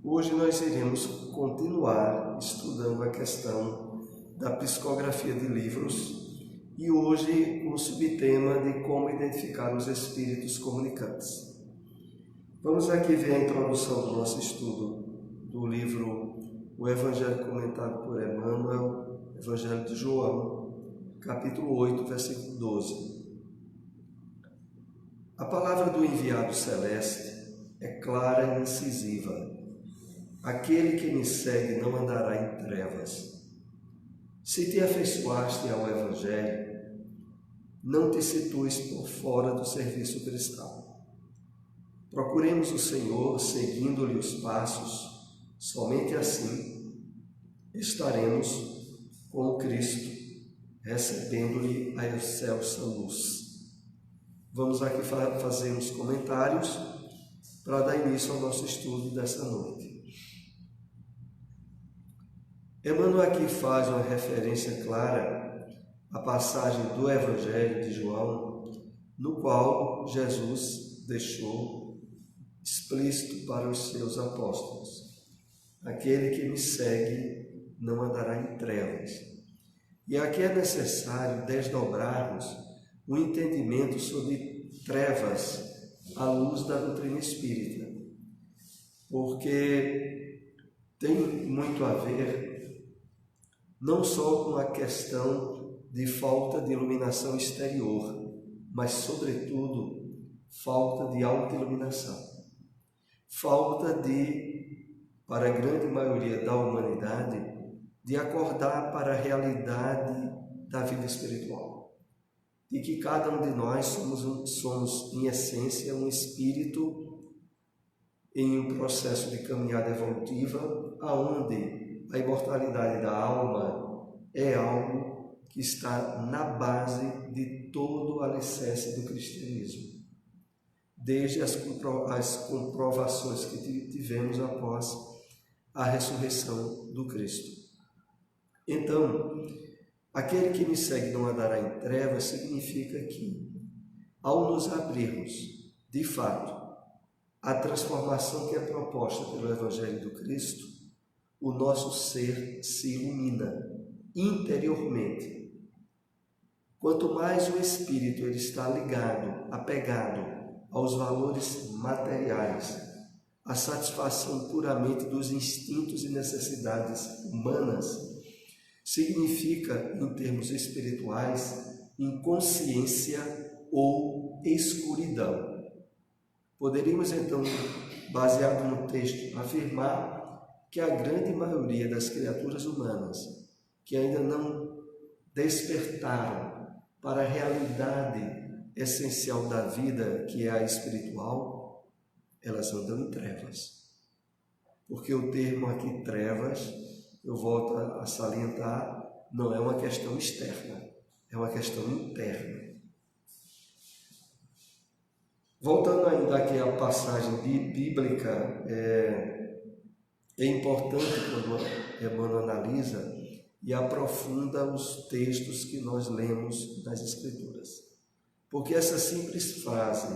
Hoje nós iremos continuar estudando a questão da psicografia de livros e hoje com o subtema de como identificar os espíritos comunicantes. Vamos aqui ver a introdução do nosso estudo do livro O Evangelho comentado por Emmanuel, Evangelho de João, capítulo 8, versículo 12. A palavra do enviado celeste é clara e incisiva. Aquele que me segue não andará em trevas. Se te afeiçoaste ao Evangelho, não te situes por fora do serviço cristão. Procuremos o Senhor seguindo-lhe os passos, somente assim estaremos com o Cristo, recebendo-lhe a excelsa luz. Vamos aqui fazer uns comentários para dar início ao nosso estudo dessa noite. Emmanuel aqui faz uma referência clara à passagem do Evangelho de João, no qual Jesus deixou explícito para os seus apóstolos: aquele que me segue não andará em trevas. E aqui é necessário desdobrarmos o entendimento sobre trevas à luz da doutrina espírita, porque tem muito a ver não só com a questão de falta de iluminação exterior, mas, sobretudo, falta de autoiluminação. Falta para a grande maioria da humanidade, de acordar para a realidade da vida espiritual. De que cada um de nós somos em essência, um espírito em um processo de caminhada evolutiva, aonde a imortalidade da alma é algo que está na base de todo o alicerce do cristianismo, desde as comprovações que tivemos após a ressurreição do Cristo. Então, aquele que me segue não andará em trevas significa que, ao nos abrirmos, de fato, à transformação que é proposta pelo Evangelho do Cristo, o nosso ser se ilumina interiormente. Quanto mais o espírito ele está ligado, apegado aos valores materiais, à satisfação puramente dos instintos e necessidades humanas, significa, em termos espirituais, inconsciência ou escuridão. Poderíamos, então, baseado no texto, afirmar que a grande maioria das criaturas humanas que ainda não despertaram para a realidade essencial da vida, que é a espiritual, elas andam em trevas. Porque o termo aqui, trevas, eu volto a salientar, não é uma questão externa, é uma questão interna. Voltando ainda aqui à passagem bíblica, é importante quando Emmanuel analisa e aprofunda os textos que nós lemos nas Escrituras. Porque essa simples frase,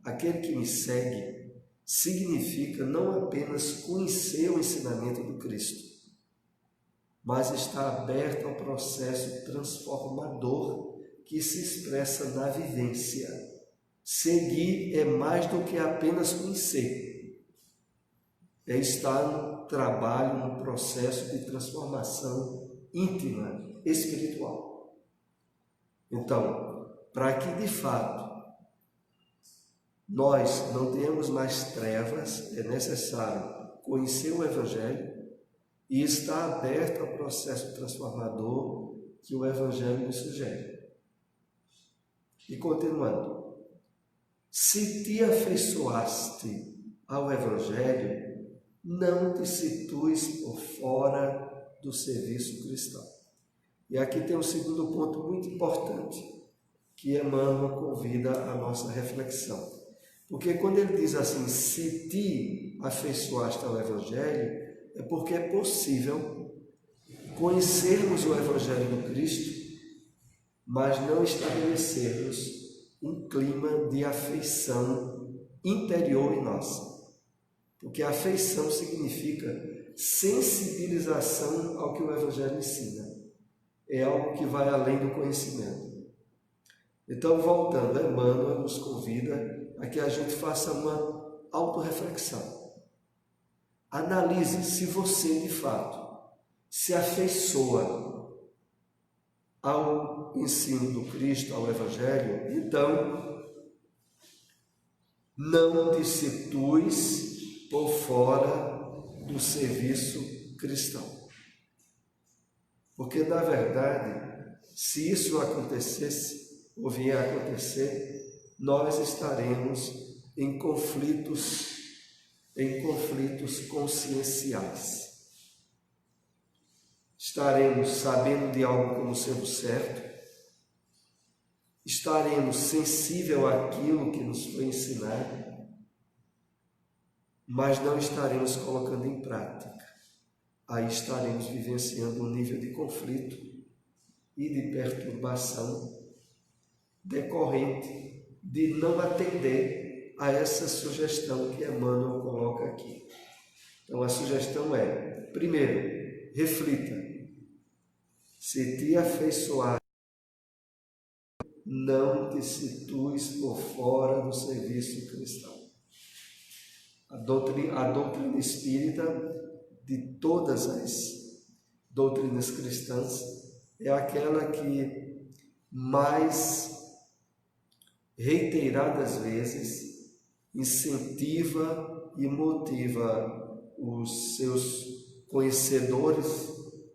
aquele que me segue, significa não apenas conhecer o ensinamento do Cristo, mas está aberto ao processo transformador que se expressa na vivência. Seguir é mais do que apenas conhecer. É estar no trabalho, no processo de transformação íntima, espiritual. Então, para que de fato nós não tenhamos mais trevas, é necessário conhecer o Evangelho e estar aberto ao processo transformador que o Evangelho nos sugere. E continuando, se te afeiçoaste ao Evangelho, não te situes por fora do serviço cristão. E aqui tem um segundo ponto muito importante, que Emmanuel convida a nossa reflexão. Porque quando ele diz assim, se te afeiçoaste ao Evangelho, é porque é possível conhecermos o Evangelho do Cristo, mas não estabelecermos um clima de afeição interior em nós. porque afeição significa sensibilização ao que o Evangelho ensina. É algo que vai além do conhecimento. Então, voltando, Emmanuel nos convida a que a gente faça uma autorreflexão. Analise se você, de fato, se afeiçoa ao ensino do Cristo, ao Evangelho. Então, não te situes por fora do serviço cristão. Porque, na verdade, se isso acontecesse, ou vier a acontecer, nós estaremos em conflitos conscienciais. Estaremos sabendo de algo como sendo certo, estaremos sensíveis àquilo que nos foi ensinado, mas não estaremos colocando em prática. Aí estaremos vivenciando um nível de conflito e de perturbação decorrente de não atender a essa sugestão que Emmanuel coloca aqui. Então, a sugestão é, primeiro, reflita. Se te afeiçoar, não te situes por fora do serviço cristão. A doutrina espírita, de todas as doutrinas cristãs, é aquela que mais reiteradas vezes incentiva e motiva os seus conhecedores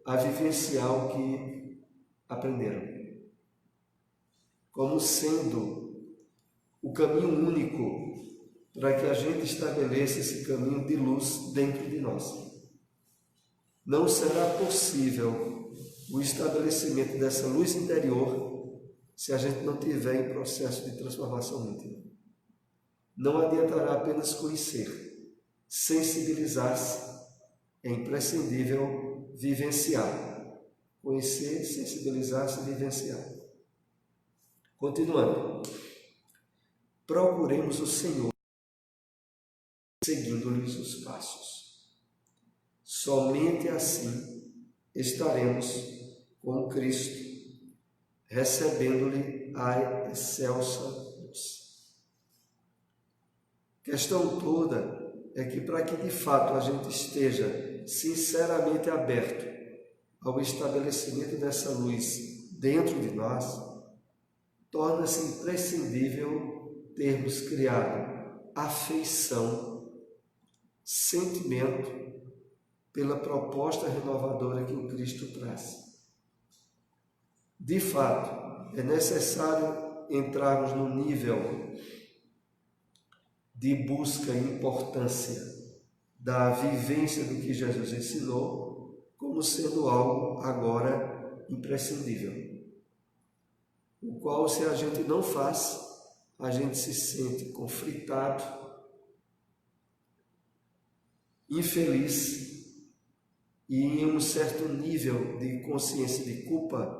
a vivenciar o que aprenderam, como sendo o caminho único para que a gente estabeleça esse caminho de luz dentro de nós. Não será possível o estabelecimento dessa luz interior se a gente não tiver em processo de transformação íntima. Não adiantará apenas conhecer, sensibilizar-se. É imprescindível vivenciar. Conhecer, sensibilizar-se e vivenciar. Continuando. Procuremos o Senhor, seguindo-lhes os passos. Somente assim estaremos com Cristo, recebendo-lhe a excelsa luz. A questão toda é que, para que de fato a gente esteja sinceramente aberto ao estabelecimento dessa luz dentro de nós, torna-se imprescindível termos criado afeição, sentimento pela proposta renovadora que o Cristo traz. De fato, é necessário entrarmos no nível de busca e importância da vivência do que Jesus ensinou como sendo algo agora imprescindível, o qual, se a gente não faz, a gente se sente conflitado, infeliz e em um certo nível de consciência de culpa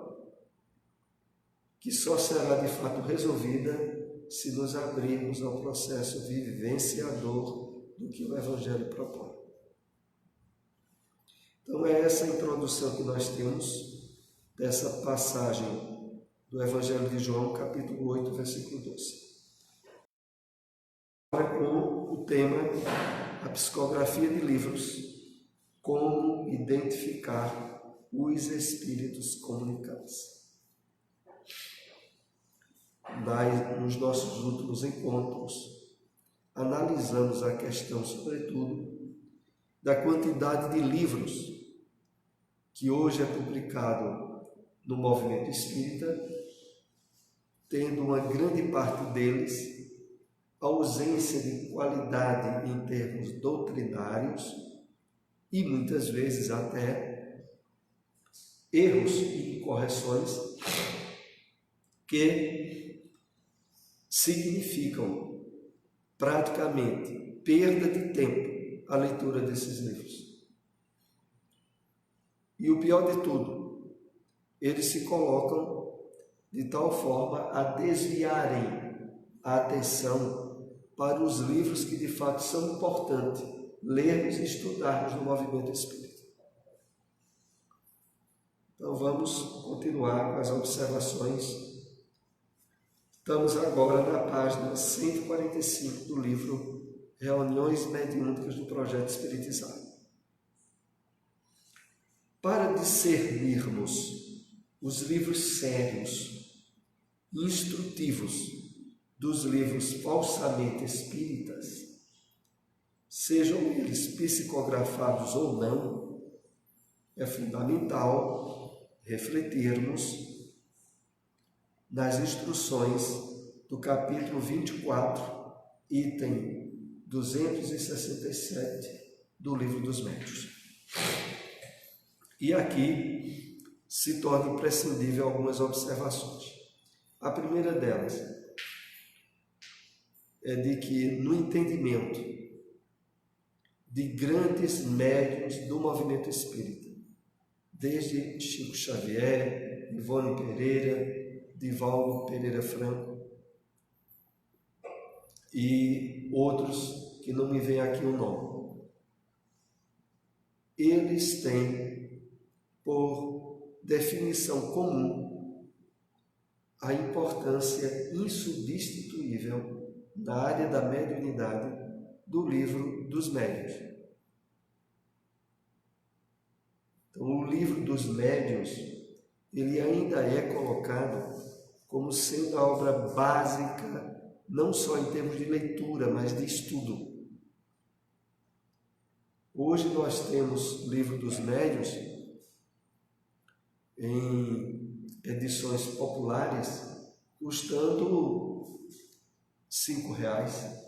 que só será de fato resolvida se nos abrirmos ao processo vivenciador do que o Evangelho propõe. Então é essa introdução que nós temos dessa passagem do Evangelho de João, capítulo 8, versículo 12. Agora com o tema, a psicografia de livros, como identificar os espíritos comunicantes. Nos nossos últimos encontros, analisamos a questão, sobretudo, da quantidade de livros que hoje é publicado no movimento espírita, tendo uma grande parte deles ausência de qualidade em termos doutrinários e muitas vezes até erros e incorreções que significam praticamente perda de tempo a leitura desses livros. E o pior de tudo, eles se colocam de tal forma a desviarem a atenção para os livros que de fato são importantes lermos e estudarmos no movimento espírita. Então vamos continuar com as observações. Estamos agora na página 145 do livro Reuniões Mediúnicas do Projeto Espiritizar. Para discernirmos os livros sérios, instrutivos dos livros falsamente espíritas, sejam eles psicografados ou não, é fundamental refletirmos nas instruções do capítulo 24, item 267 do Livro dos Médiuns. E aqui se torna imprescindível algumas observações. A primeira delas é de que, no entendimento de grandes médiuns do movimento espírita, desde Chico Xavier, Ivone Pereira, Divaldo Pereira Franco e outros que não me vem aqui o nome, eles têm por definição comum a importância insubstituível na área da mediunidade do Livro dos Médiuns. Então, o Livro dos Médiuns, ele ainda é colocado como sendo a obra básica, não só em termos de leitura, mas de estudo. Hoje nós temos Livro dos Médiuns em edições populares, custando R$5.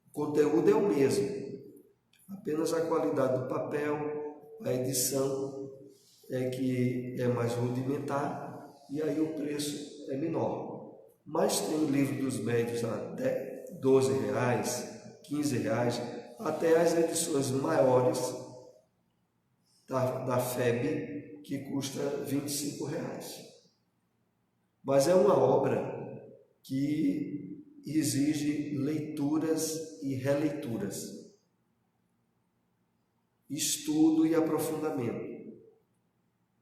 O conteúdo é o mesmo, apenas a qualidade do papel, a edição é que é mais rudimentar e aí o preço é menor. Mas tem Livro dos Médiuns a R$12, R$15, até as edições maiores da FEB, que custa R$25. Mas é uma obra que exige leituras e releituras, estudo e aprofundamento.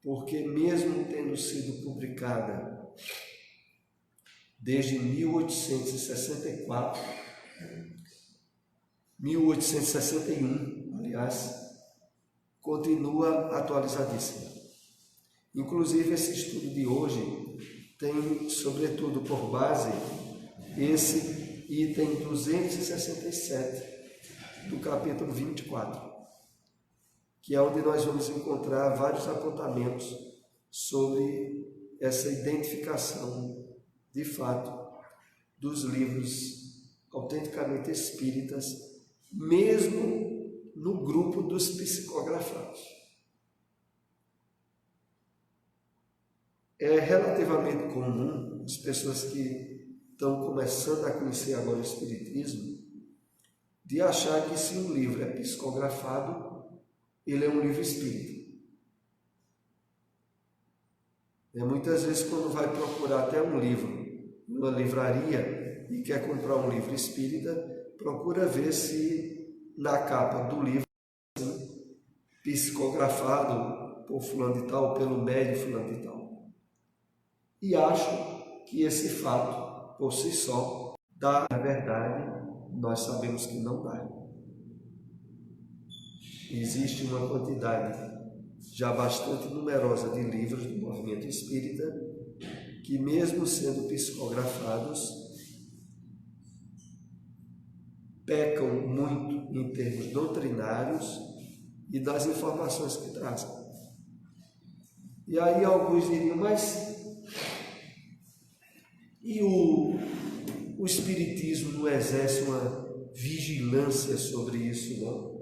Porque mesmo tendo sido publicada desde 1861, aliás, continua atualizadíssima. Inclusive, esse estudo de hoje tem, sobretudo, por base esse item 267 do capítulo 24. Que é onde nós vamos encontrar vários apontamentos sobre essa identificação, de fato, dos livros autenticamente espíritas, mesmo no grupo dos psicografados. É relativamente comum as pessoas que estão começando a conhecer agora o Espiritismo, de achar que se um livro é psicografado, ele é um livro espírita. Muitas vezes, quando vai procurar até um livro numa livraria e quer comprar um livro espírita, procura ver se na capa do livro, psicografado por fulano de tal, pelo médium fulano de tal. E acho que esse fato, por si só, dá. Na verdade, nós sabemos que não dá. Existe uma quantidade já bastante numerosa de livros do movimento espírita que, mesmo sendo psicografados, pecam muito em termos doutrinários e das informações que trazem. E aí alguns diriam, mas e o Espiritismo não exerce uma vigilância sobre isso, não?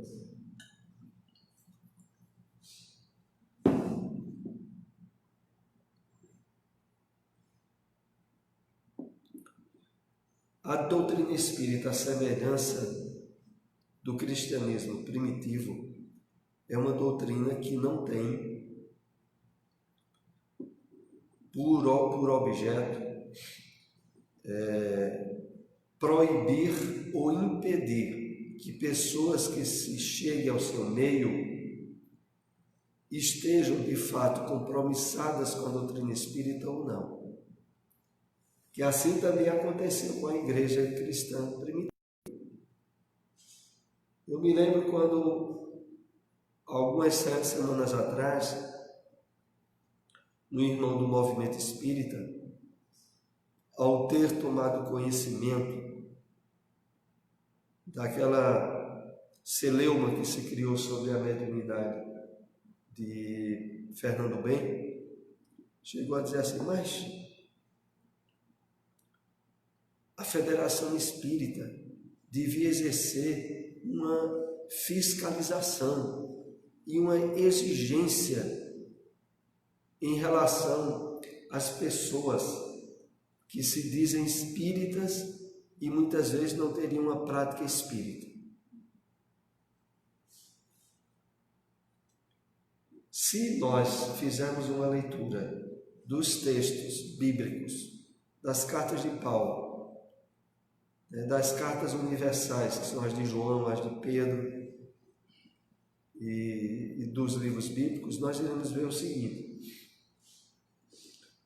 A doutrina espírita, a semelhança do cristianismo primitivo, é uma doutrina que não tem por objeto proibir ou impedir que pessoas que se cheguem ao seu meio estejam de fato compromissadas com a doutrina espírita ou não. Que assim também aconteceu com a igreja cristã primitiva. Eu me lembro quando, algumas semanas atrás, um irmão do movimento espírita, ao ter tomado conhecimento daquela celeuma que se criou sobre a mediunidade de Fernando Bem, chegou a dizer assim: mas a Federação Espírita devia exercer uma fiscalização e uma exigência em relação às pessoas que se dizem espíritas e muitas vezes não teriam uma prática espírita. Se nós fizermos uma leitura dos textos bíblicos, das cartas de Paulo, das cartas universais, que são as de João, as de Pedro, e dos livros bíblicos, nós iremos ver o seguinte.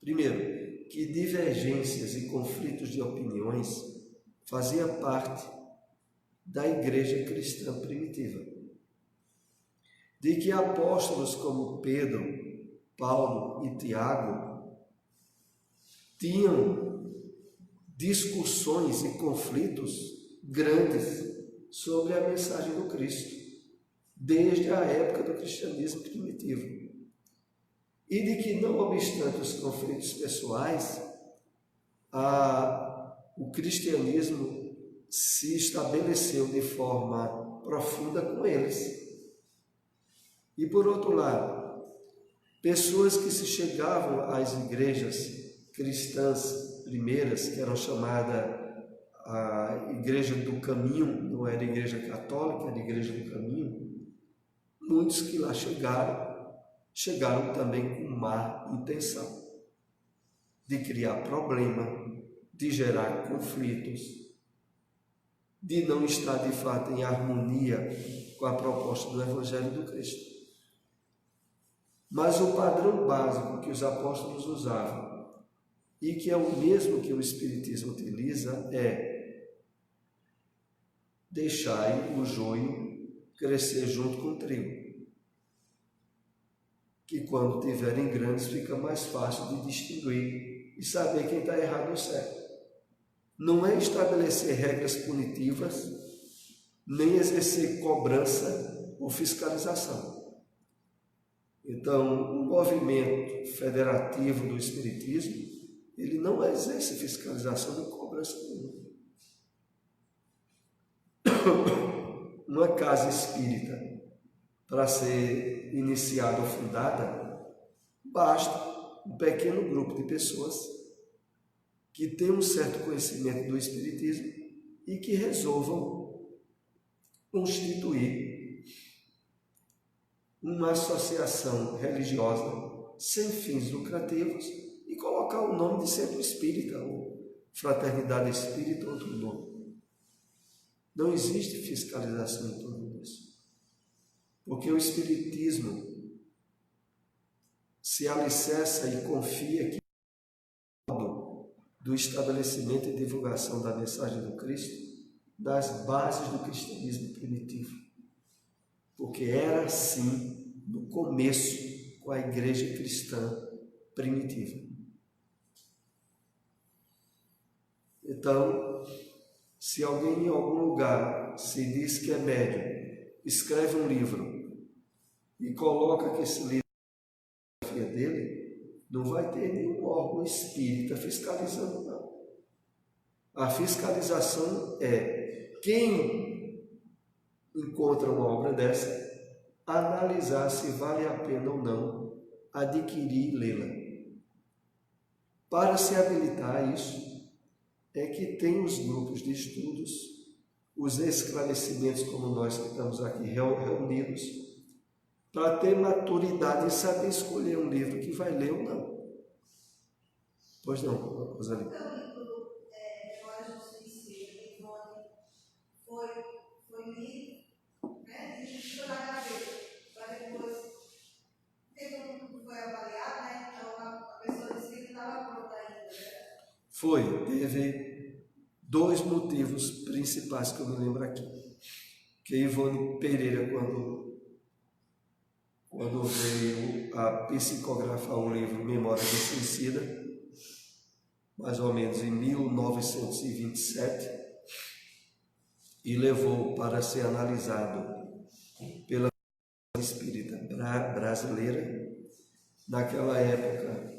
Primeiro, que divergências e conflitos de opiniões faziam parte da igreja cristã primitiva. De que apóstolos como Pedro, Paulo e Tiago tinham discussões e conflitos grandes sobre a mensagem do Cristo, desde a época do cristianismo primitivo. E de que, não obstante os conflitos pessoais, o cristianismo se estabeleceu de forma profunda com eles. E por outro lado, pessoas que se chegavam às igrejas cristãs primeiras, que eram chamadas a Igreja do Caminho, não era Igreja Católica, era Igreja do Caminho, muitos que lá chegaram também com má intenção de criar problema, de gerar conflitos, de não estar de fato em harmonia com a proposta do Evangelho do Cristo. Mas o padrão básico que os apóstolos usavam, e que é o mesmo que o Espiritismo utiliza, é: deixai o joio crescer junto com o trigo, que quando tiverem grandes fica mais fácil de distinguir e saber quem está errado ou certo. Não é estabelecer regras punitivas, nem exercer cobrança ou fiscalização. Então, o movimento federativo do Espiritismo, ele não exerce fiscalização nem cobrança nenhuma. Uma casa espírita, para ser iniciada ou fundada, basta um pequeno grupo de pessoas que têm um certo conhecimento do Espiritismo e que resolvam constituir uma associação religiosa sem fins lucrativos e colocar o nome de Centro Espírita, ou Fraternidade Espírita, ou outro nome. Não existe fiscalização em torno disso, porque o Espiritismo se alicerça e confia que do estabelecimento e divulgação da mensagem do Cristo, das bases do cristianismo primitivo, porque era assim no começo com a igreja cristã primitiva. Então, se alguém em algum lugar se diz que é médium, escreve um livro e coloca que esse livro é a biografia dele, não vai ter nenhum órgão espírita fiscalizando, não. A fiscalização é quem encontra uma obra dessa, analisar se vale a pena ou não adquirir e lê-la. Para se habilitar a isso, é que tem os grupos de estudos, os esclarecimentos como nós que estamos aqui reunidos, para ter maturidade e saber escolher um livro que vai ler ou não. Pois não, Rosalina? O livro Memórias do Suicídio, foi Teve dois motivos principais que eu me lembro aqui. Que Ivone Pereira, quando veio a psicografar o livro Memória do Suicida, mais ou menos em 1927, e levou para ser analisado pela Espírita Brasileira. Naquela época,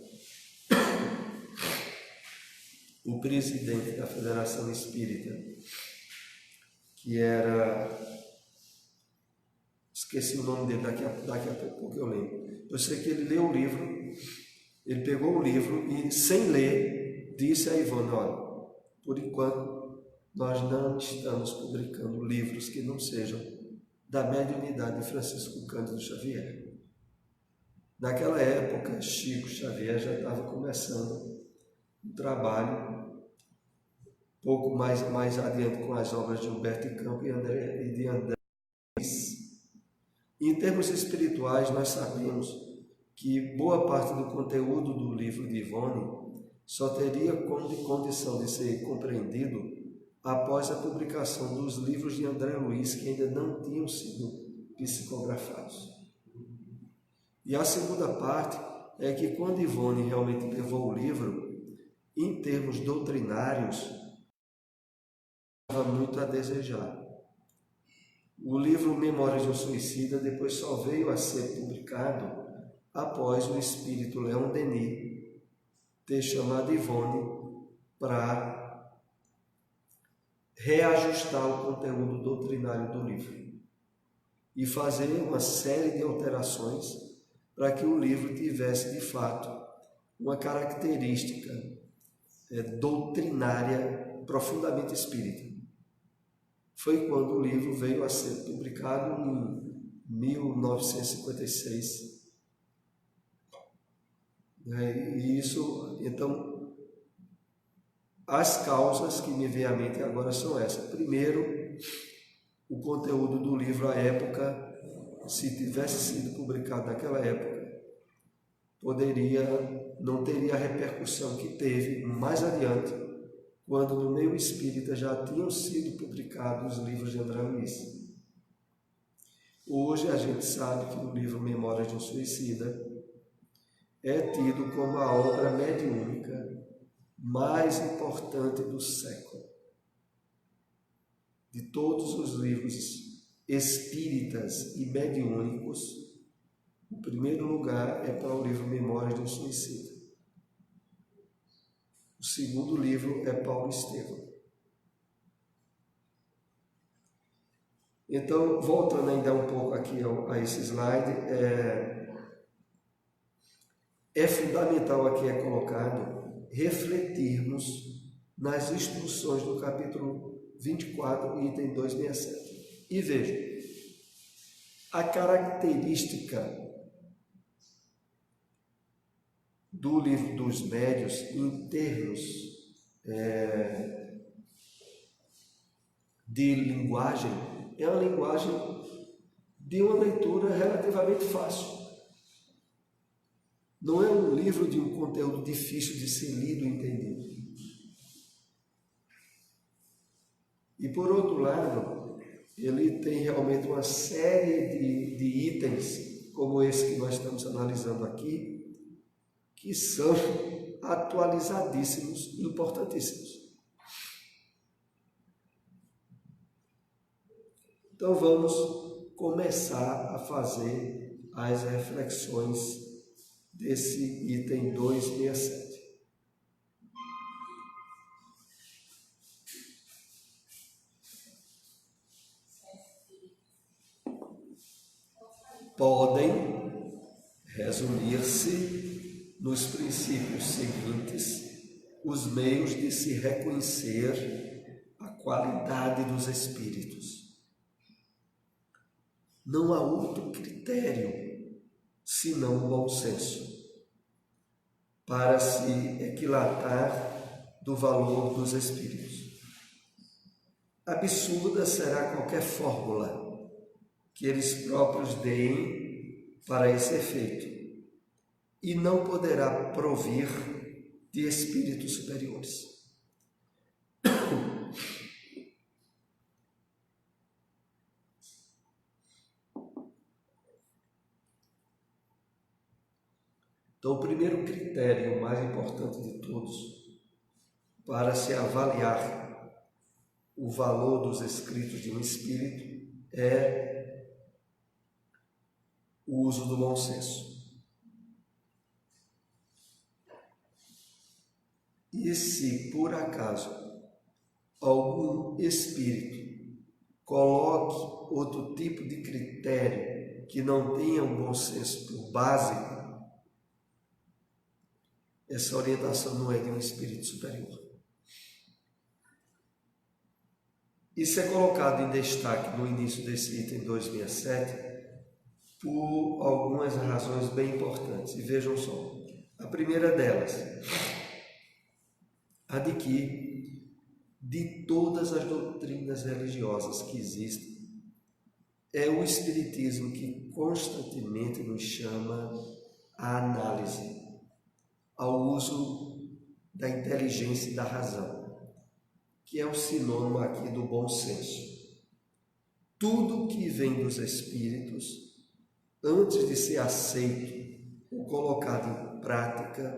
o presidente da Federação Espírita, que era... esqueci o nome dele, daqui a pouco eu lembro. Eu sei que ele leu o livro, ele pegou o livro e, sem ler, disse a Ivone: olha, por enquanto nós não estamos publicando livros que não sejam da mediunidade de Francisco Cândido Xavier. Naquela época, Chico Xavier já estava começando um trabalho, pouco mais adiante, com as obras de Humberto de Campos e de André. Em termos espirituais, nós sabemos que boa parte do conteúdo do livro de Ivone só teria condição de ser compreendido após a publicação dos livros de André Luiz, que ainda não tinham sido psicografados. E a segunda parte é que, quando Ivone realmente levou o livro, em termos doutrinários, estava muito a desejar. O livro Memórias de um Suicida depois só veio a ser publicado após o espírito Leon Denis ter chamado Ivone para reajustar o conteúdo doutrinário do livro e fazer uma série de alterações para que o livro tivesse, de fato, uma característica doutrinária profundamente espírita. Foi quando o livro veio a ser publicado em 1956. E isso, então, as causas que me vêm à mente agora são essas. Primeiro, o conteúdo do livro à época, se tivesse sido publicado naquela época, não teria a repercussão que teve mais adiante, quando no meio espírita já tinham sido publicados os livros de André Luiz. Hoje a gente sabe que o livro Memórias de um Suicida é tido como a obra mediúnica mais importante do século. De todos os livros espíritas e mediúnicos, o primeiro lugar é para o livro Memórias de um Suicida. O segundo livro é Paulo Estevam. Então, voltando ainda um pouco aqui a esse slide, é fundamental aqui colocado refletirmos nas instruções do capítulo 24, item 267. E veja, a característica do livro dos médiuns, em termos de linguagem, é uma linguagem de uma leitura relativamente fácil. Não é um livro de um conteúdo difícil de ser lido e entendido. E, por outro lado, ele tem realmente uma série de itens, como esse que nós estamos analisando aqui, que são atualizadíssimos e importantíssimos. Então vamos começar a fazer as reflexões desse item 267. Podem resumir-se nos princípios seguintes os meios de se reconhecer a qualidade dos espíritos. Não há outro critério senão o bom senso para se equilatar do valor dos espíritos. Absurda será qualquer fórmula que eles próprios deem para esse efeito, e não poderá provir de espíritos superiores. Então, o primeiro critério, o mais importante de todos, para se avaliar o valor dos escritos de um espírito é o uso do bom senso. E se, por acaso, algum espírito coloque outro tipo de critério que não tenha um bom senso por base, essa orientação não é de um espírito superior. Isso é colocado em destaque no início desse item 267 por algumas razões bem importantes. E vejam só, a primeira delas, a de que de todas as doutrinas religiosas que existem, é o Espiritismo que constantemente nos chama à análise, ao uso da inteligência e da razão, que é o sinônimo aqui do bom senso. Tudo que vem dos Espíritos, antes de ser aceito ou colocado em prática,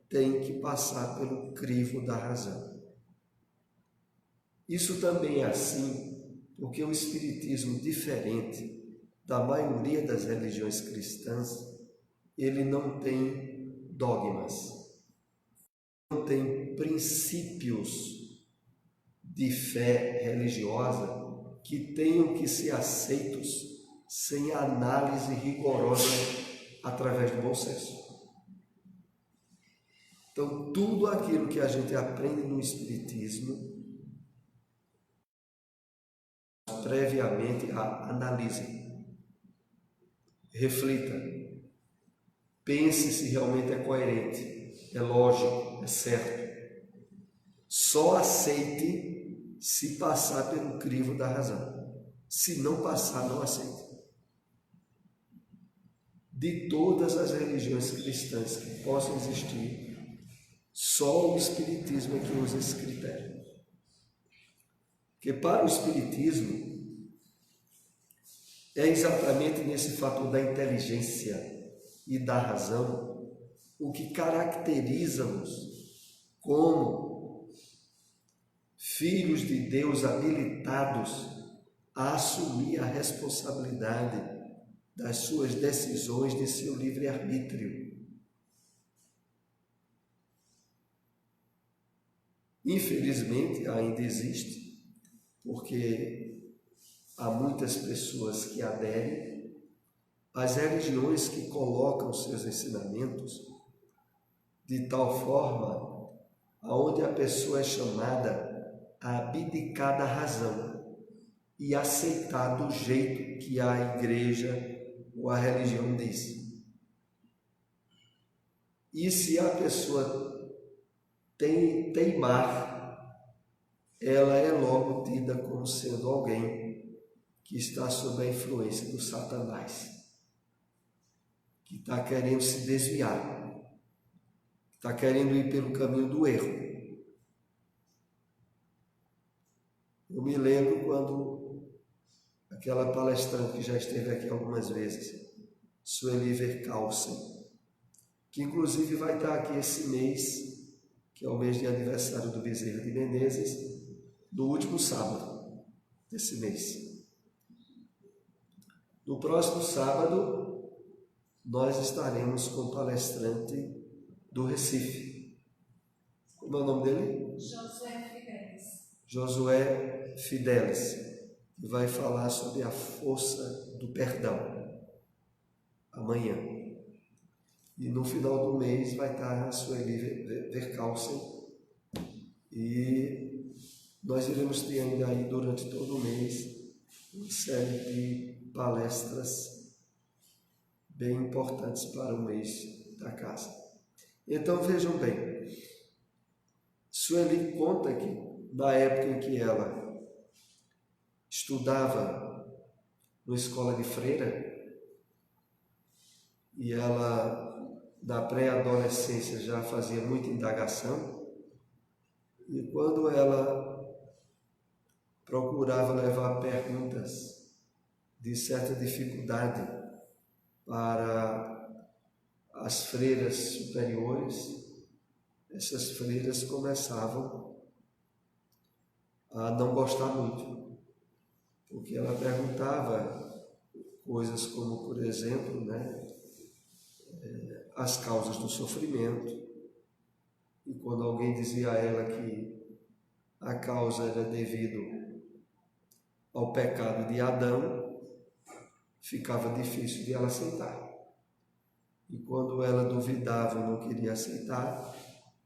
tem que passar pelo crivo da razão. Isso também é assim porque o Espiritismo, diferente da maioria das religiões cristãs, ele não tem dogmas, não tem princípios de fé religiosa que tenham que ser aceitos sem análise rigorosa através do bom senso. Então, tudo aquilo que a gente aprende no Espiritismo, previamente analise, reflita, pense se realmente é coerente, é lógico, é certo. Só aceite se passar pelo crivo da razão. Se não passar, não aceite. De todas as religiões cristãs que possam existir, só o Espiritismo é que usa esse critério. Porque para o Espiritismo, é exatamente nesse fator da inteligência e da razão o que caracteriza-nos como filhos de Deus habilitados a assumir a responsabilidade das suas decisões, de seu livre-arbítrio. Infelizmente, ainda existe, porque há muitas pessoas que aderem às religiões que colocam seus ensinamentos de tal forma aonde a pessoa é chamada a abdicar da razão e aceitar do jeito que a igreja ou a religião diz. E se a pessoa teimar, ela é logo tida como sendo alguém que está sob a influência do Satanás, que está querendo se desviar, está querendo ir pelo caminho do erro. Eu me lembro quando aquela palestrante que já esteve aqui algumas vezes, Sueli Verkalsen, que inclusive vai estar aqui esse mês, que é o mês de aniversário do Bezerra de Menezes, no último sábado desse mês. No próximo sábado, nós estaremos com o palestrante do Recife. Como é o nome dele? Josué Fidelis. Josué Fidelis, que vai falar sobre a força do perdão, amanhã. E no final do mês vai estar a Sueli Verkalsen, e nós iremos ter ainda aí durante todo o mês uma série de palestras bem importantes para o mês da casa. Então vejam bem, Sueli conta que na época em que ela estudava na escola de freira, e ela na pré-adolescência já fazia muita indagação, e quando ela procurava levar perguntas de certa dificuldade para as freiras superiores, essas freiras começavam a não gostar muito, porque ela perguntava coisas como, por exemplo, as causas do sofrimento, e quando alguém dizia a ela que a causa era devido ao pecado de Adão, ficava difícil de ela aceitar. E quando ela duvidava ou não queria aceitar,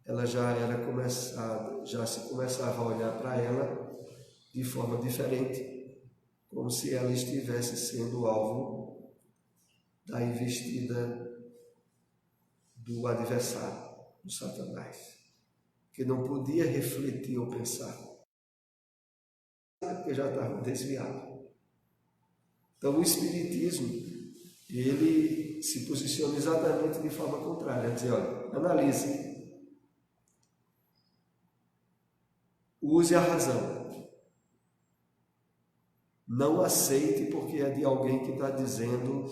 ela já se começava a olhar para ela de forma diferente, como se ela estivesse sendo alvo da investida do adversário, do Satanás, que não podia refletir ou pensar, porque já estava desviado. Então o Espiritismo, ele se posiciona exatamente de forma contrária, dizer, olha, analise, use a razão, não aceite porque é de alguém que está dizendo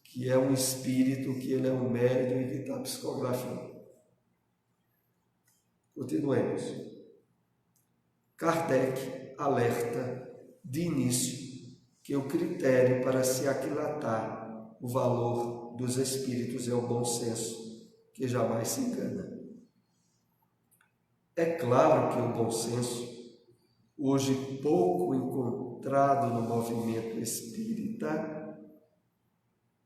que é um espírito, que ele é um médium e que está psicografando. Continuemos. Kardec alerta de início que o critério para se aquilatar o valor dos espíritos é o bom senso, que jamais se engana. É claro que o bom senso, hoje pouco encontrado no movimento espírita,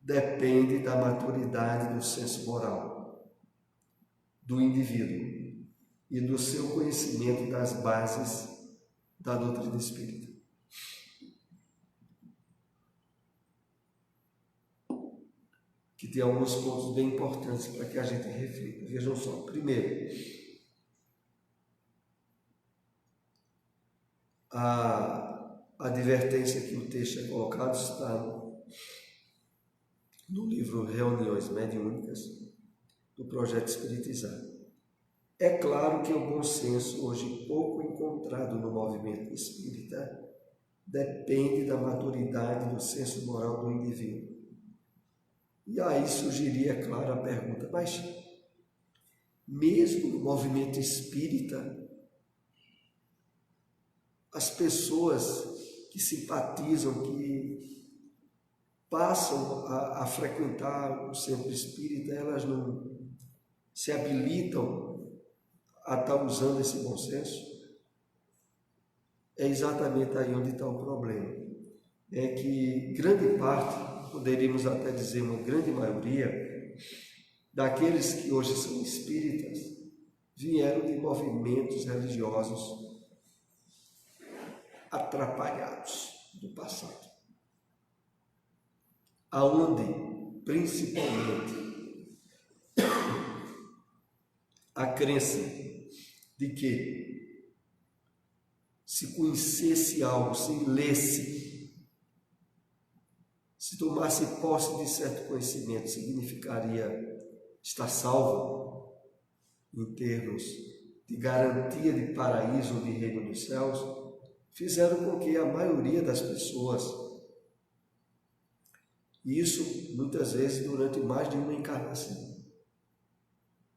depende da maturidade do senso moral do indivíduo e do seu conhecimento das bases da doutrina espírita. Que tem alguns pontos bem importantes para que a gente reflita. Vejam só. Primeiro, a advertência que o texto é colocado está no livro Reuniões Mediúnicas do Projeto Espiritizar. É claro que o bom senso, hoje pouco encontrado no movimento espírita, depende da maturidade do senso moral do indivíduo. E aí surgiria, claro, a pergunta, mas mesmo no movimento espírita, as pessoas que simpatizam, que passam a frequentar o centro espírita, elas não se habilitam a estar usando esse bom senso? É exatamente aí onde está o problema. É que grande parte, poderíamos até dizer uma grande maioria, daqueles que hoje são espíritas, vieram de movimentos religiosos atrapalhados do passado, aonde, principalmente, a crença de que se conhecesse algo, se lesse, se tomasse posse de certo conhecimento, significaria estar salvo em termos de garantia de paraíso ou de reino dos céus, fizeram com que a maioria das pessoas, isso muitas vezes durante mais de uma encarnação,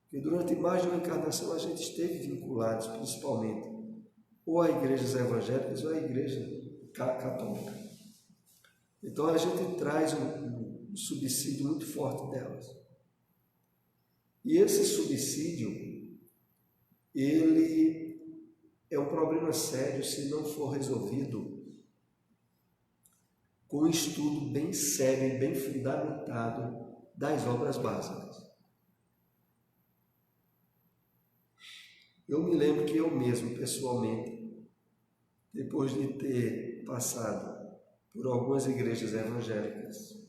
porque durante mais de uma encarnação a gente esteve vinculados principalmente ou a igrejas evangélicas ou a igreja católica. Então a gente traz um subsídio muito forte delas. E esse subsídio, ele é um problema sério se não for resolvido com um estudo bem sério e bem fundamentado das obras básicas. Eu me lembro que eu mesmo, pessoalmente, depois de ter passado por algumas igrejas evangélicas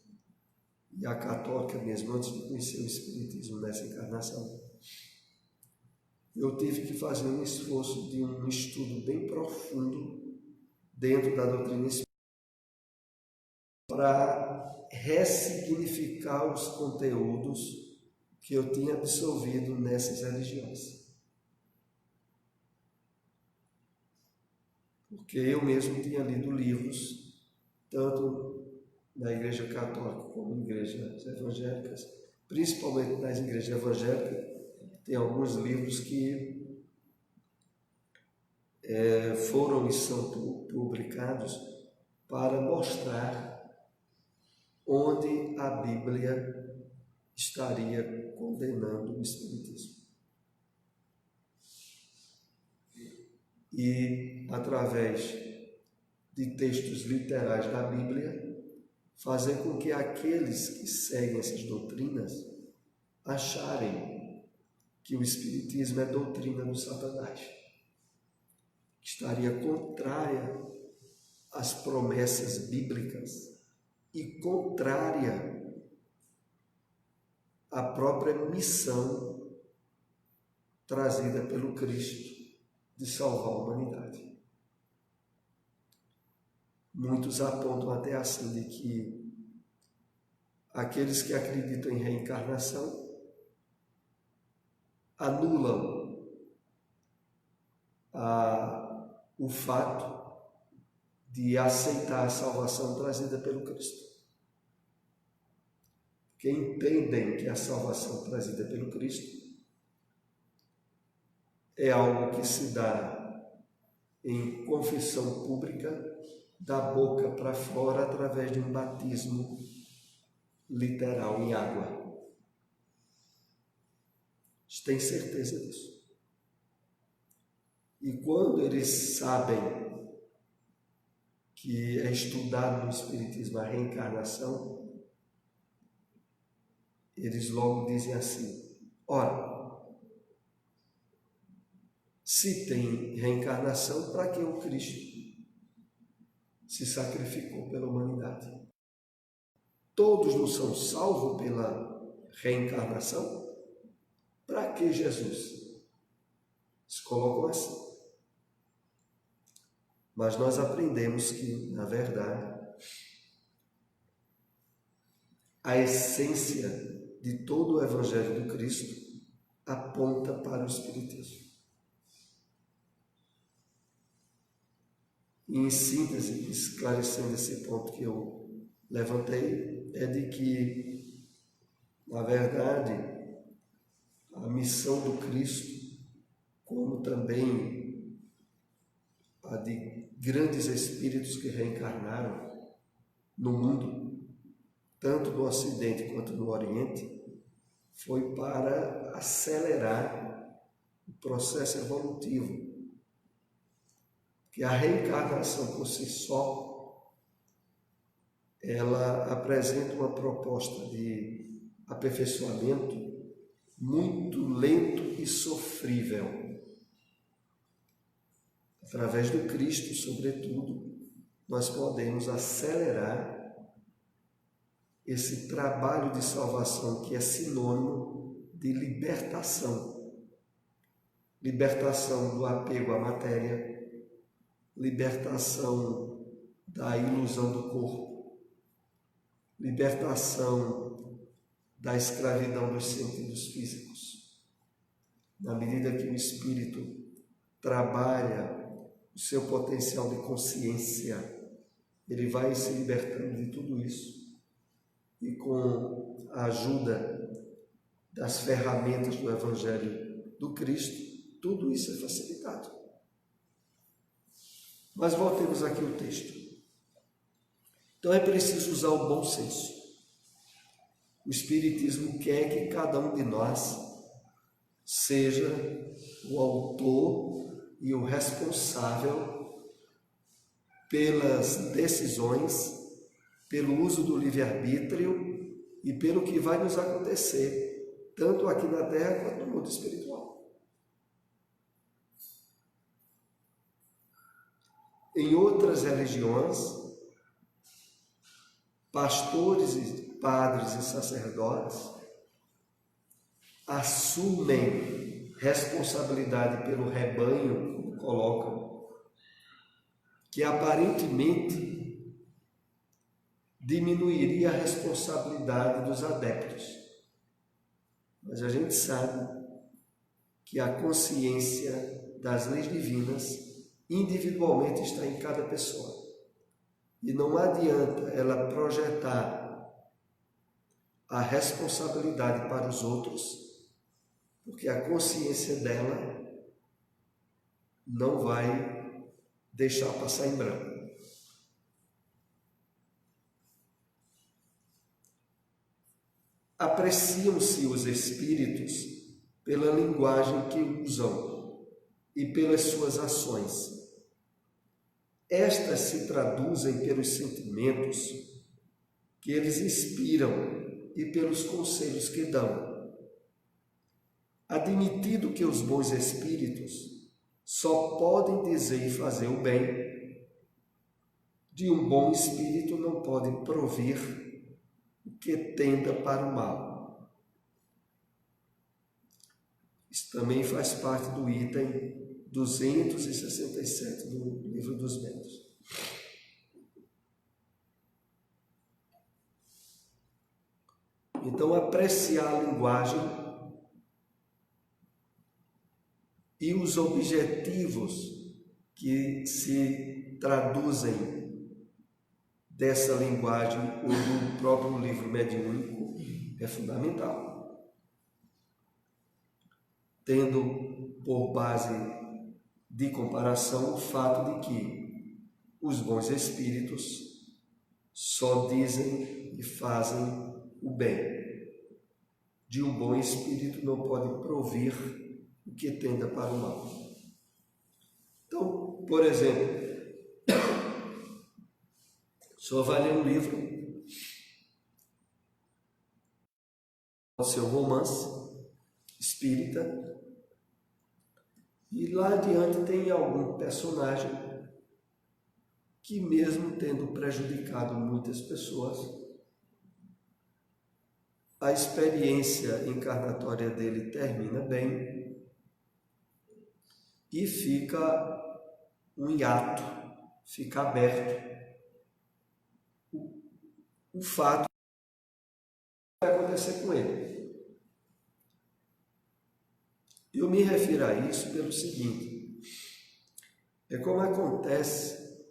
e a católica mesmo, antes de conhecer o Espiritismo nessa encarnação, eu tive que fazer um esforço de um estudo bem profundo dentro da doutrina espírita para ressignificar os conteúdos que eu tinha absorvido nessas religiões. Porque eu mesmo tinha lido livros, tanto na Igreja Católica como em igrejas evangélicas, principalmente nas igrejas evangélicas, tem alguns livros que foram e são publicados para mostrar onde a Bíblia estaria condenando o espiritismo. E, através de textos literais da Bíblia, fazer com que aqueles que seguem essas doutrinas acharem que o espiritismo é doutrina do Satanás, que estaria contrária às promessas bíblicas e contrária à própria missão trazida pelo Cristo de salvar a humanidade. Muitos apontam até assim de que aqueles que acreditam em reencarnação anulam o fato de aceitar a salvação trazida pelo Cristo. Porque entendem que a salvação trazida pelo Cristo é algo que se dá em confissão pública, da boca para fora, através de um batismo literal em água. Eles têm certeza disso. E quando eles sabem que é estudado no Espiritismo a reencarnação, eles logo dizem assim: ora, se tem reencarnação, para que o Cristo se sacrificou pela humanidade? Todos não são salvos pela reencarnação? Para que Jesus? Se colocam assim. Mas nós aprendemos que, na verdade, a essência de todo o Evangelho do Cristo aponta para o Espiritismo. E, em síntese, esclarecendo esse ponto que eu levantei, é de que, na verdade, a missão do Cristo, como também a de grandes espíritos que reencarnaram no mundo, tanto no Ocidente quanto no Oriente, foi para acelerar o processo evolutivo. Que a reencarnação por si só, ela apresenta uma proposta de aperfeiçoamento muito lento e sofrível. Através do Cristo, sobretudo, nós podemos acelerar esse trabalho de salvação que é sinônimo de libertação. Libertação do apego à matéria, libertação da ilusão do corpo, libertação da escravidão dos sentidos físicos. Na medida que o espírito trabalha o seu potencial de consciência, ele vai se libertando de tudo isso. E com a ajuda das ferramentas do Evangelho do Cristo, tudo isso é facilitado. Mas voltemos aqui ao texto. Então é preciso usar o bom senso. O Espiritismo quer que cada um de nós seja o autor e o responsável pelas decisões, pelo uso do livre-arbítrio e pelo que vai nos acontecer, tanto aqui na Terra quanto no mundo espiritual. Em outras religiões, pastores, padres e sacerdotes assumem responsabilidade pelo rebanho, como colocam, que aparentemente diminuiria a responsabilidade dos adeptos. Mas a gente sabe que a consciência das leis divinas individualmente está em cada pessoa. E não adianta ela projetar a responsabilidade para os outros, porque a consciência dela não vai deixar passar em branco. Apreciam-se os espíritos pela linguagem que usam e pelas suas ações. Estas se traduzem pelos sentimentos que eles inspiram e pelos conselhos que dão. Admitido que os bons espíritos só podem dizer e fazer o bem, de um bom espírito não pode provir o que tenda para o mal. Isso também faz parte do item 267 do Livro dos Médiuns. Então, apreciar a linguagem e os objetivos que se traduzem dessa linguagem ou do próprio livro mediúnico é fundamental. Tendo por base de comparação o fato de que os bons espíritos só dizem e fazem o bem. De um bom espírito não pode provir o que tenda para o mal. Então, por exemplo, o senhor vai ler um livro, o seu romance espírita, e lá adiante tem algum personagem que, mesmo tendo prejudicado muitas pessoas, a experiência encarnatória dele termina bem e fica um hiato, fica aberto o fato que vai acontecer com ele. Eu me refiro a isso pelo seguinte: é como acontece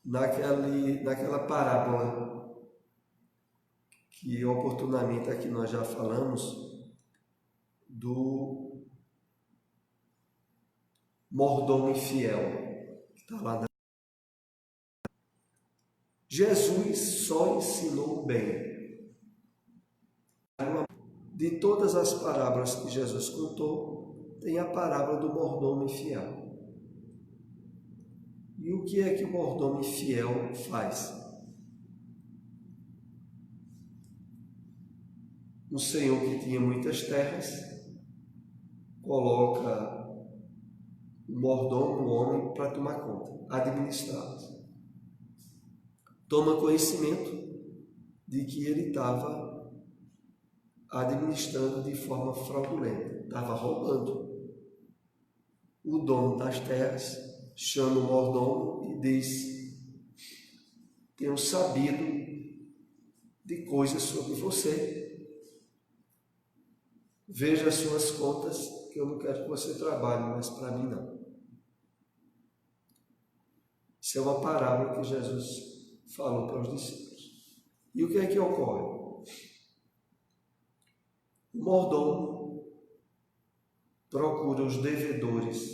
naquela parábola que oportunamente aqui nós já falamos, do mordomo infiel, que está lá na... Jesus só ensinou o bem. De todas as parábolas que Jesus contou, tem a parábola do mordomo infiel. E o que é que o mordomo infiel faz? Um senhor que tinha muitas terras coloca o mordomo, o homem, para tomar conta, administrá-las. Toma conhecimento de que ele estava administrando de forma fraudulenta, estava roubando. O dono das terras chama o mordomo e diz: tenho sabido de coisas sobre você. Veja as suas contas, que eu não quero que você trabalhe mais para mim, não. Isso é uma parábola que Jesus falou para os discípulos. E o que é que ocorre? O mordomo procura os devedores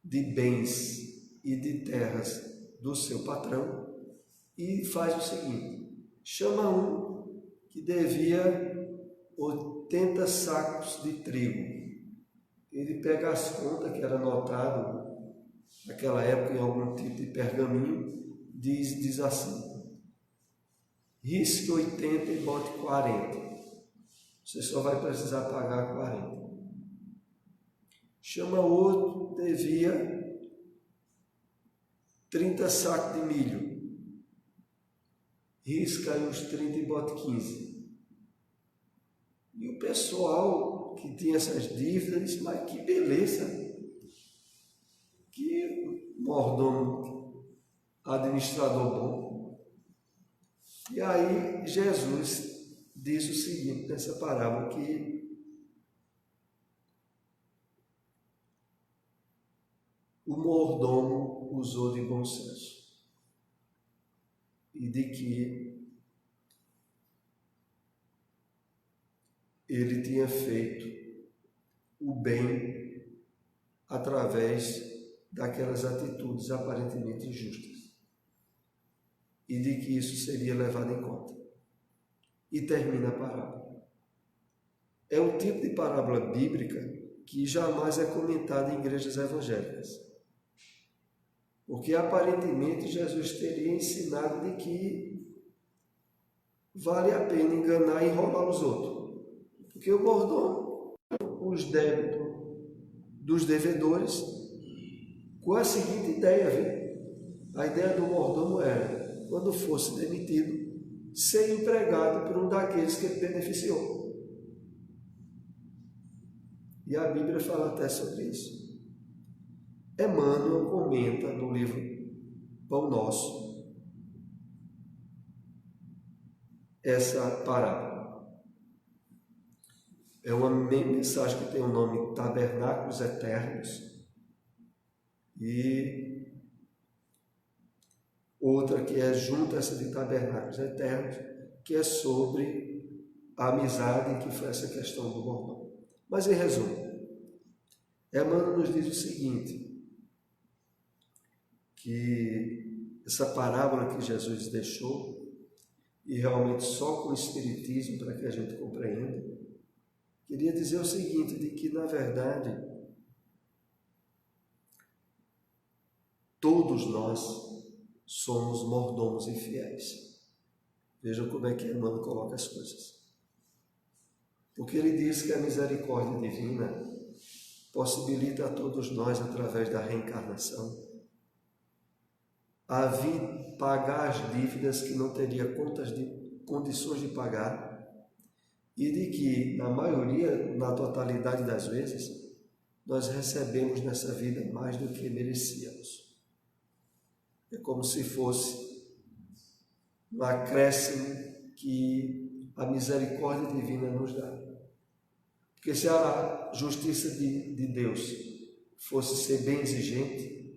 de bens e de terras do seu patrão e faz o seguinte: chama um que devia 80 sacos de trigo. Ele pega as contas que era anotado naquela época em algum tipo de pergaminho, diz assim: risque 80 e bote 40. Você só vai precisar pagar 40. Chama outro, devia 30 sacos de milho. Risca aí uns 30 e bote 15. E o pessoal que tinha essas dívidas disse: mas que beleza, que mordomo, administrador bom. E aí Jesus diz o seguinte nessa parábola, que o mordomo usou de bom senso e de que ele tinha feito o bem através daquelas atitudes aparentemente injustas e de que isso seria levado em conta. E termina a parábola. É um tipo de parábola bíblica que jamais é comentada em igrejas evangélicas, porque aparentemente Jesus teria ensinado de que vale a pena enganar e enrolar os outros, porque o mordomo, os débitos dos devedores, com a seguinte ideia, viu? A ideia do mordomo era, quando fosse demitido, ser empregado por um daqueles que ele beneficiou. E a Bíblia fala até sobre isso. Emmanuel comenta no livro Pão Nosso essa parábola. É uma mensagem que tem o nome Tabernáculos Eternos e outra que é junto a essa de Tabernáculos Eternos, que é sobre a amizade, que foi essa questão do mordomo. Mas em resumo, Emmanuel nos diz o seguinte, que essa parábola que Jesus deixou, e realmente só com o Espiritismo para que a gente compreenda, queria dizer o seguinte, de que na verdade todos nós somos mordomos infiéis. Vejam como é que Emmanuel coloca as coisas. Porque ele diz que a misericórdia divina possibilita a todos nós, através da reencarnação, a vir pagar as dívidas que não teria condições de pagar, e de que, na maioria, na totalidade das vezes, nós recebemos nessa vida mais do que merecíamos. É como se fosse um acréscimo que a misericórdia divina nos dá. Porque se a justiça de Deus fosse ser bem exigente,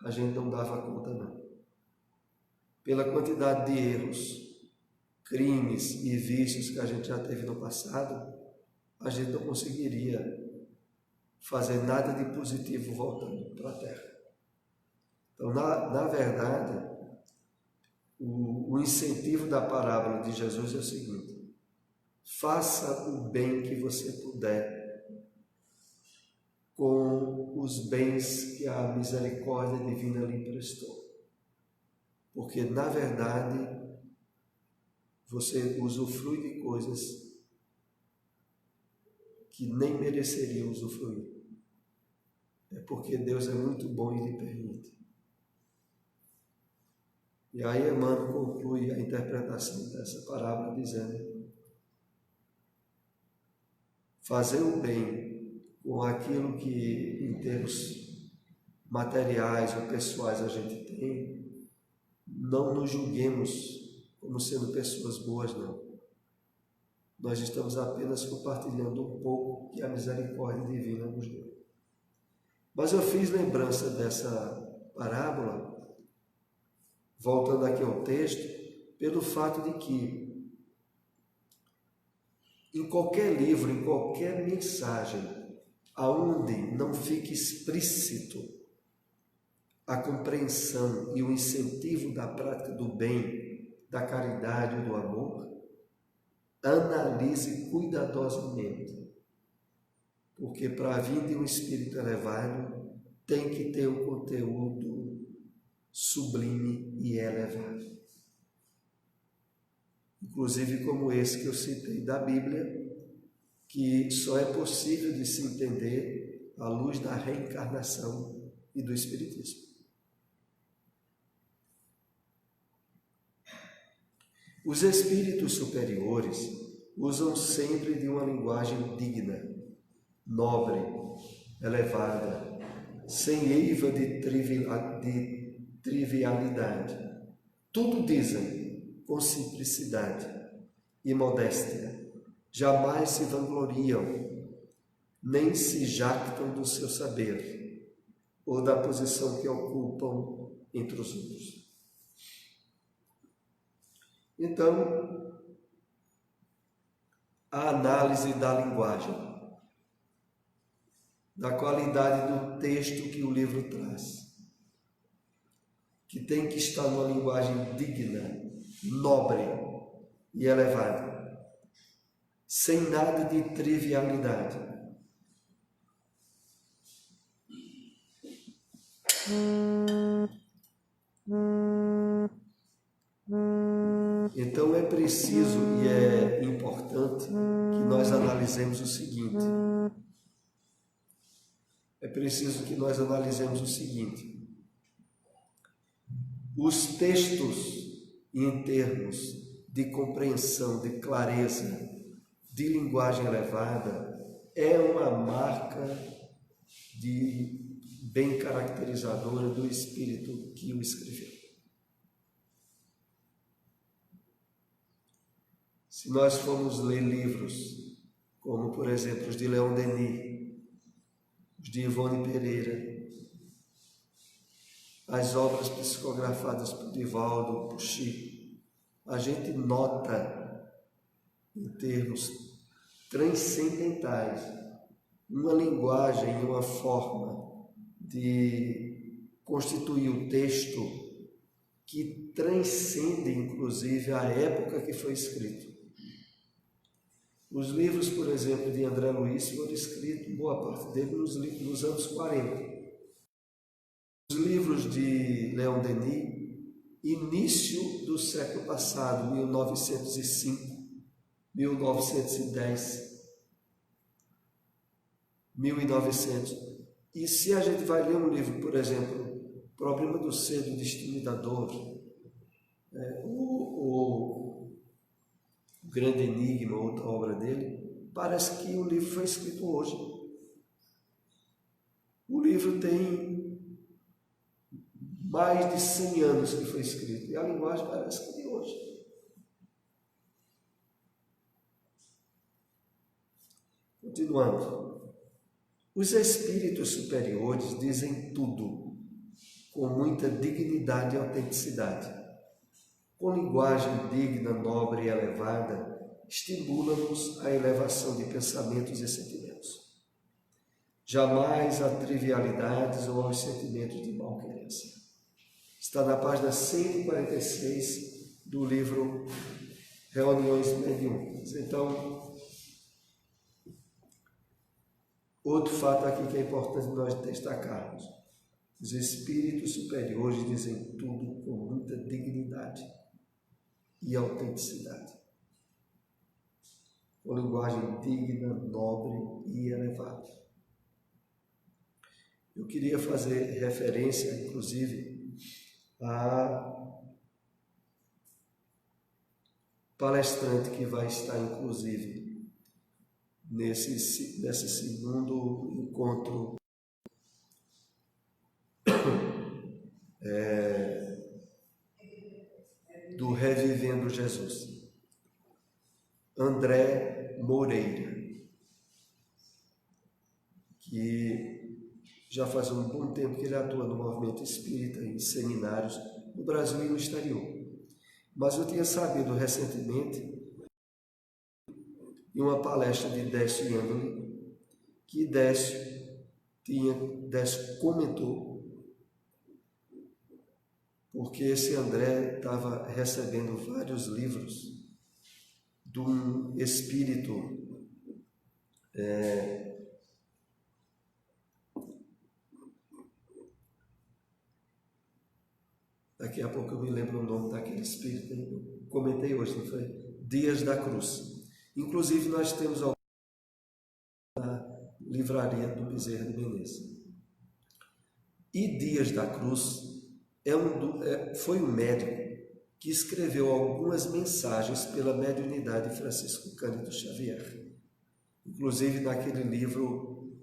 a gente não dava conta, não. Pela quantidade de erros, crimes e vícios que a gente já teve no passado, a gente não conseguiria fazer nada de positivo voltando para a Terra. Então, na verdade, o incentivo da parábola de Jesus é o seguinte: faça o bem que você puder com os bens que a misericórdia divina lhe emprestou. Porque, na verdade, você usufrui de coisas que nem mereceria usufruir. É porque Deus é muito bom e lhe permite. E aí Emmanuel conclui a interpretação dessa parábola dizendo: fazer o bem com aquilo que, em termos materiais ou pessoais, a gente tem, não nos julguemos como sendo pessoas boas, não. Nós estamos apenas compartilhando um pouco que a misericórdia divina nos deu. Mas eu fiz lembrança dessa parábola, voltando aqui ao texto, pelo fato de que em qualquer livro, em qualquer mensagem, aonde não fique explícito a compreensão e o incentivo da prática do bem, da caridade e do amor, analise cuidadosamente, porque para vir de um espírito elevado tem que ter um conteúdo sublime e elevado. Inclusive como esse que eu citei da Bíblia, que só é possível de se entender à luz da reencarnação e do Espiritismo. Os espíritos superiores usam sempre de uma linguagem digna, nobre, elevada, sem eiva de trivialidade. Tudo dizem com simplicidade e modéstia. Jamais se vangloriam, nem se jactam do seu saber ou da posição que ocupam entre os outros. Então, a análise da linguagem, da qualidade do texto que o livro traz, que tem que estar numa linguagem digna, nobre e elevada, sem nada de trivialidade. Então é preciso e é importante que nós analisemos o seguinte. Os textos, em termos de compreensão, de clareza, de linguagem elevada, é uma marca bem caracterizadora do espírito que o escreveu. Se nós formos ler livros, como por exemplo os de Leon Denis, os de Ivone Pereira, as obras psicografadas por Divaldo, por Chico, a gente nota, em termos transcendentais, uma linguagem e uma forma de constituir o texto que transcende, inclusive, a época que foi escrito. Os livros, por exemplo, de André Luiz foram escritos, boa parte dele, nos anos 40. Os livros de Leon Denis, início do século passado, 1905, 1910, 1900. E se a gente vai ler um livro, por exemplo, Problema do Ser, do Destino da Dor, o Grande Enigma, outra obra dele, parece que o livro foi escrito hoje. O livro tem mais de 100 anos que foi escrito, e a linguagem parece que é de hoje. Continuando. Os espíritos superiores dizem tudo com muita dignidade e autenticidade. Com linguagem digna, nobre e elevada, estimula-nos a elevação de pensamentos e sentimentos. Jamais a trivialidades ou aos sentimentos de malquerência. Está na página 146 do livro Reuniões Mediúnicas. Então, outro fato aqui que é importante nós destacarmos. Os espíritos superiores dizem tudo com muita dignidade e autenticidade, com linguagem digna, nobre e elevada. Eu queria fazer referência, inclusive, a palestrante que vai estar, inclusive, nesse segundo encontro do Revivendo Jesus, André Moreira, que já faz um bom tempo que ele atua no movimento espírita, em seminários no Brasil e no exterior. Mas eu tinha sabido recentemente, em uma palestra de Décio Yandoli, que Décio comentou, porque esse André estava recebendo vários livros de um espírito daqui a pouco eu me lembro o nome daquele espírito, eu comentei hoje, não foi? Dias da Cruz. Inclusive nós temos na livraria do Bezerra de Menezes. E Dias da Cruz foi um médico que escreveu algumas mensagens pela mediunidade de Francisco Cândido Xavier. Inclusive naquele livro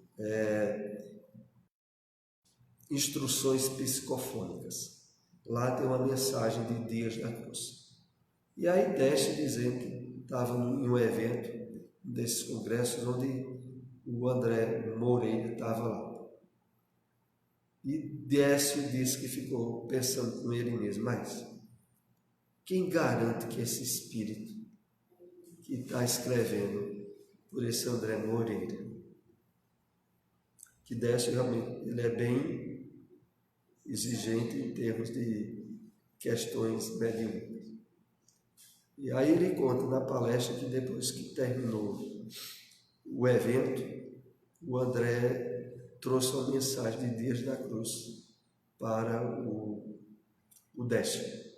Instruções Psicofônicas. Lá tem uma mensagem de Dias da Cruz. E aí Décio dizendo que estava em um evento desses congressos onde o André Moreira estava lá. E Décio disse que ficou pensando com ele mesmo, mas quem garante que esse espírito que está escrevendo por esse André Moreira, que Décio realmente ele é bem exigente em termos de questões mediúnicas. E aí ele conta na palestra que depois que terminou o evento, o André trouxe uma mensagem de Dias da Cruz para o Décio.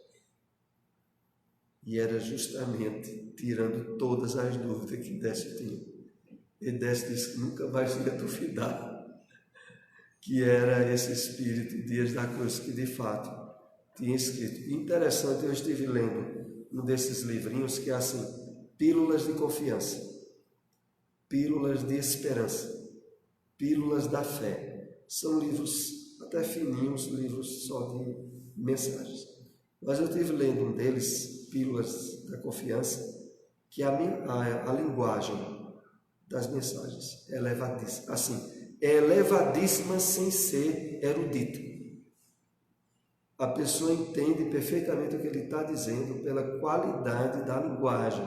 E era justamente tirando todas as dúvidas que Décio tinha. E Décio disse que nunca mais ia duvidar que era esse espírito Dias da Cruz que de fato tinha escrito. Interessante, eu estive lendo um desses livrinhos que é assim, Pílulas de Confiança, Pílulas de Esperança, Pílulas da Fé. São livros até fininhos, livros só de mensagens. Mas eu estive lendo um deles, Pílulas da Confiança, que a linguagem das mensagens é elevadíssima, assim, é elevadíssima sem ser erudita. A pessoa entende perfeitamente o que ele está dizendo pela qualidade da linguagem,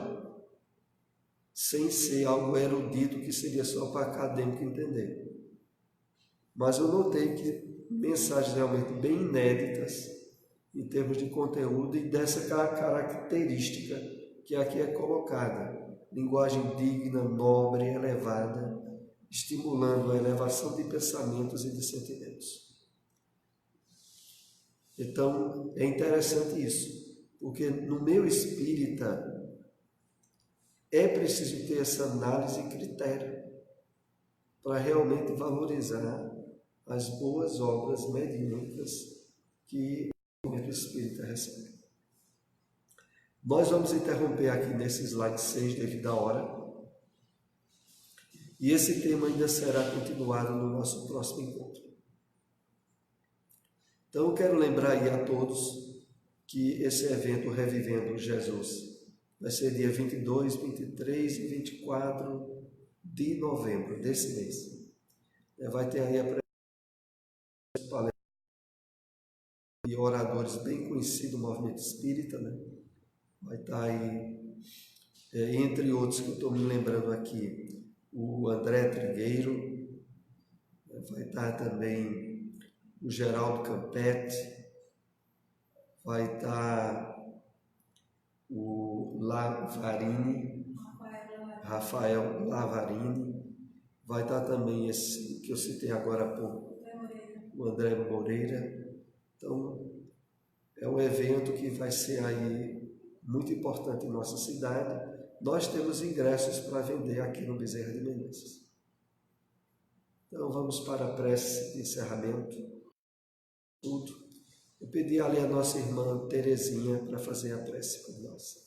sem ser algo erudito que seria só para acadêmico entender. Mas eu notei que mensagens realmente bem inéditas em termos de conteúdo e dessa característica que aqui é colocada. Linguagem digna, nobre, elevada, estimulando a elevação de pensamentos e de sentimentos. Então, é interessante isso, porque no meio espírita é preciso ter essa análise e critério para realmente valorizar as boas obras mediúnicas que o movimento espírita recebe. Nós vamos interromper aqui nesse slide 6 devido à hora, e esse tema ainda será continuado no nosso próximo encontro. Então, eu quero lembrar aí a todos que esse evento Revivendo Jesus vai ser dia 22, 23 e 24 de novembro desse mês. Vai ter aí a palestra de oradores bem conhecidos do movimento espírita, né? Vai estar aí, entre outros que eu estou me lembrando aqui, o André Trigueiro, vai estar também o Geraldo Campete, vai estar o Rafael Lavarini, vai estar também esse que eu citei agora há pouco, o André Moreira. Então, é um evento que vai ser aí muito importante em nossa cidade. Nós temos ingressos para vender aqui no Bezerra de Menezes. Então, vamos para a prece de encerramento. Eu pedi ali a nossa irmã Terezinha para fazer a prece por nós.